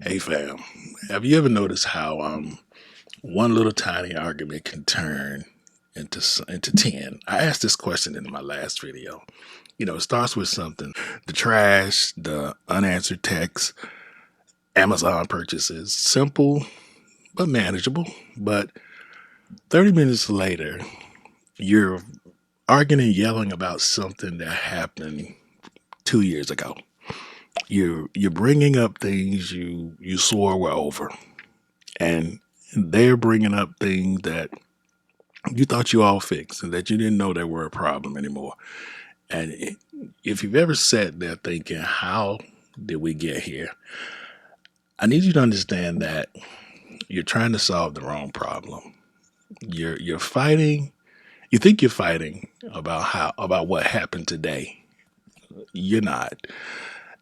Hey fam, have you ever noticed how one little tiny argument can turn into 10? I asked this question in my last video. It starts with something: the trash, the unanswered texts, Amazon purchases, simple but manageable. But 30 minutes later, you're arguing and yelling about something that happened 2 years ago. You're bringing up things you swore were over, and they're bringing up things that you thought you all fixed and that you didn't know they were a problem anymore. And if you've ever sat there thinking, how did we get here? I need you to understand that you're trying to solve the wrong problem. You're fighting. You think you're fighting about what happened today. You're not.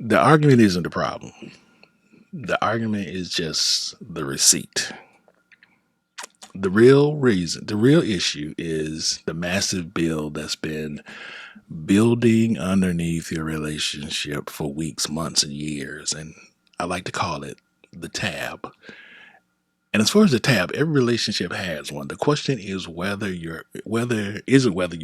The argument isn't the problem. The argument is just the receipt. The real issue is the massive bill that's been building underneath your relationship for weeks, months, and years. And I like to call it the tab. And as far as the tab, every relationship has one. The question is whether you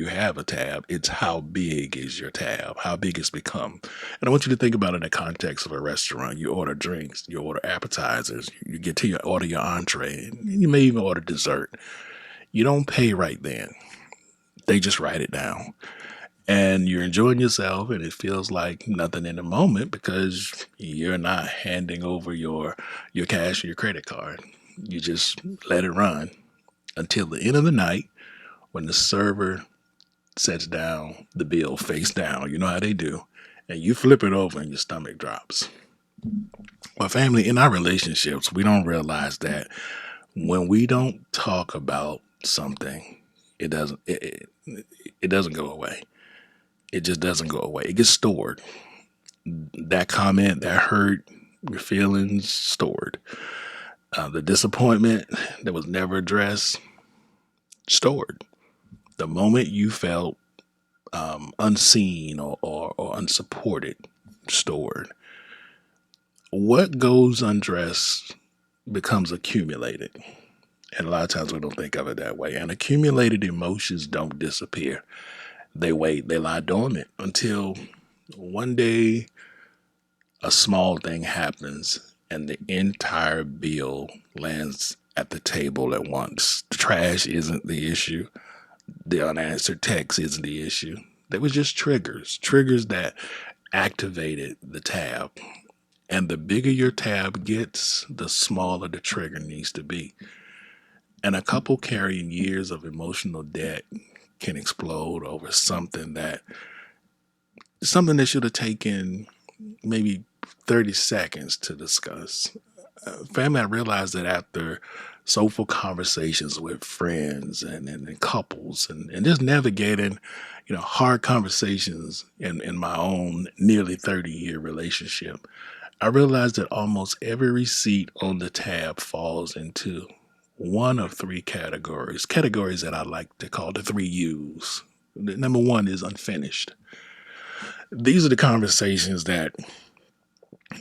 have a tab, it's how big is your tab, how big it's become. And I want you to think about it in the context of a restaurant. You order drinks, you order appetizers, you get to order your entree, and you may even order dessert. You don't pay right then. They just write it down. And you're enjoying yourself, and it feels like nothing in the moment because you're not handing over your cash or your credit card. You just let it run until the end of the night when the server sets down the bill face down. You know how they do. And you flip it over and your stomach drops. Well, family, in our relationships, we don't realize that when we don't talk about something, it doesn't go away. It just doesn't go away. It gets stored. That comment, that hurt, your feelings stored. The disappointment that was never addressed, stored. The moment you felt unseen or unsupported, stored. What goes undressed becomes accumulated. And a lot of times we don't think of it that way. And accumulated emotions don't disappear. They wait, they lie dormant until one day a small thing happens and the entire bill lands at the table at once. The trash isn't the issue. The unanswered text isn't the issue. They were just triggers that activated the tab. And the bigger your tab gets, the smaller the trigger needs to be. And a couple carrying years of emotional debt can explode over something that should have taken maybe 30 seconds to discuss. Family, I realized that after soulful conversations with friends and couples and just navigating, hard conversations in my own nearly 30-year relationship, I realized that almost every receipt on the tab falls into one of three categories that I like to call the three U's. Number one is unfinished. These are the conversations that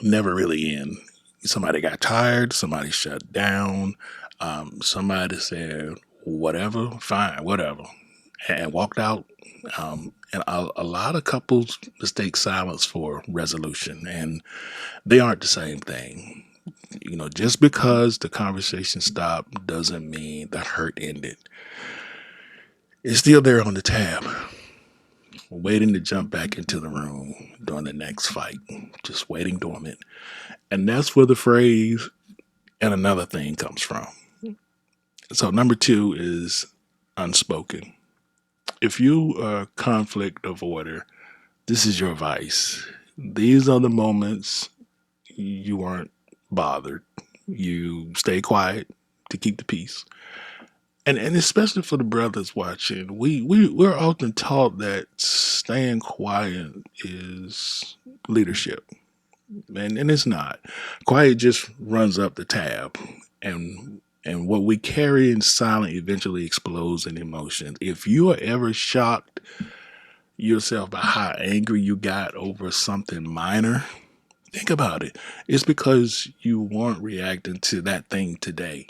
never really end. Somebody got tired, somebody shut down, somebody said, whatever, fine, whatever, and walked out. And a lot of couples mistake silence for resolution, and they aren't the same thing. Just because the conversation stopped doesn't mean the hurt ended. It's still there on the tab, waiting to jump back into the room during the next fight, just waiting dormant. And that's where the phrase "and another thing" comes from. So, number two is unspoken. If you are a conflict avoider, this is your vice. These are the moments you weren't bothered. You stay quiet to keep the peace. And especially for the brothers watching, we're often taught that staying quiet is leadership. And it's not. Quiet just runs up the tab. And what we carry in silence eventually explodes in emotion. If you are ever shocked yourself by how angry you got over something minor, Think about it. It's because you weren't reacting to that thing today.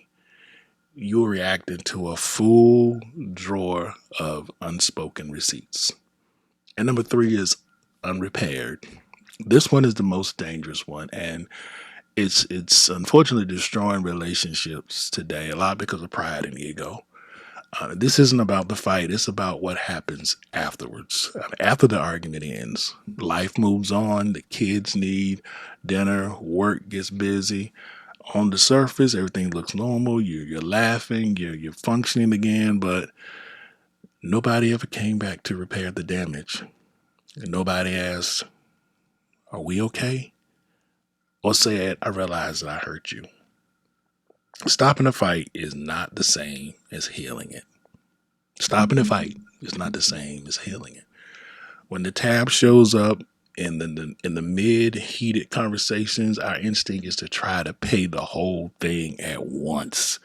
You're reacting to a full drawer of unspoken receipts. And number three is unrepaired. This one is the most dangerous one, and it's unfortunately destroying relationships today, a lot because of pride and ego. This isn't about the fight, it's about what happens afterwards. After the argument ends, life moves on, the kids need dinner, work gets busy. On the surface, everything looks normal. You're laughing, you're functioning again, but nobody ever came back to repair the damage. And nobody asked, "Are we okay?" Or said, "I realize that I hurt you." Stopping a fight is not the same as healing it. Stopping a fight is not the same as healing it. When the tab shows up in the mid heated conversations, our instinct is to try to pay the whole thing at once.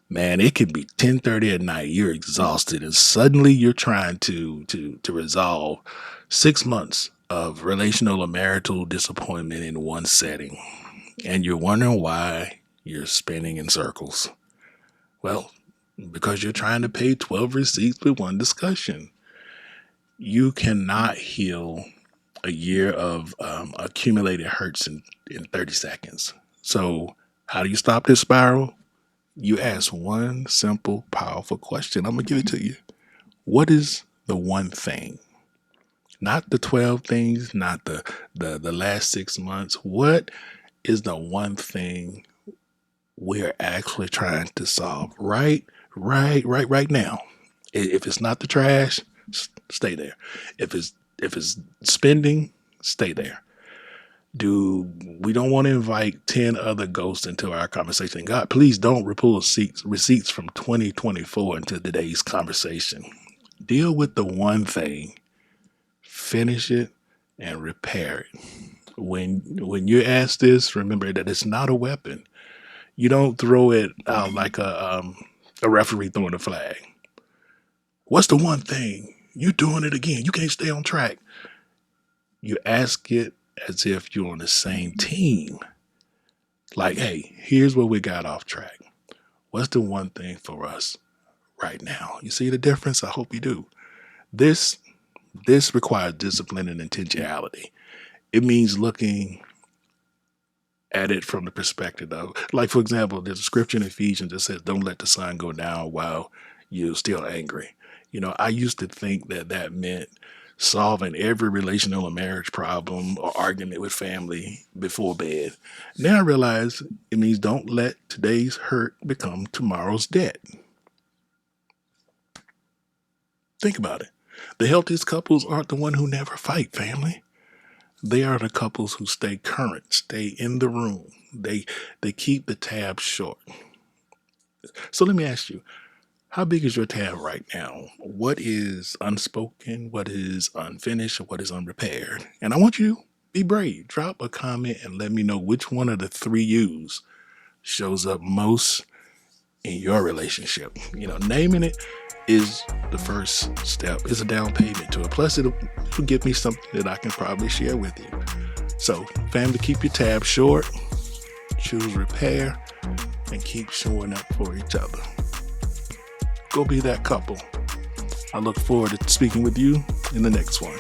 Man, it can be 10:30 at night. You're exhausted, and suddenly you're trying to resolve 6 months of relational or marital disappointment in one setting, and you're wondering why you're spinning in circles. Well, because you're trying to pay 12 receipts with one discussion. You cannot heal a year of accumulated hurts in 30 seconds. So, how do you stop this spiral? You ask one simple, powerful question. I'm going to give it to you. What is the one thing? Not the 12 things, not the last 6 months. What is the one thing we're actually trying to solve right now? If it's not the trash, stay there. If it's spending, stay there. We don't want to invite 10 other ghosts into our conversation. God, please don't repull receipts from 2024 into today's conversation. Deal with the one thing, finish it, and repair it. When you ask this, remember that it's not a weapon. You don't throw it out like a referee throwing a flag. What's the one thing? You doing it again. You can't stay on track. You ask it as if you're on the same team. Like, hey, here's where we got off track. What's the one thing for us right now? You see the difference? I hope you do. This requires discipline and intentionality. It means looking at it from the perspective of, like, for example, there's a scripture in Ephesians that says, "Don't let the sun go down while you're still angry." I used to think that meant solving every relational or marriage problem or argument with family before bed. Now I realize it means don't let today's hurt become tomorrow's debt. Think about it. The healthiest couples aren't the one who never fight, family. They are the couples who stay current, stay in the room. They keep the tab short. So let me ask you, how big is your tab right now? What is unspoken? What is unfinished? What is unrepaired? And I want you to be brave. Drop a comment and let me know which one of the three U's shows up most in your relationship. Naming it is the first step. It's a down payment to it. Plus, it'll give me something that I can probably share with you. So, family, keep your tab short, choose repair, and keep showing up for each other. Go be that couple. I look forward to speaking with you in the next one.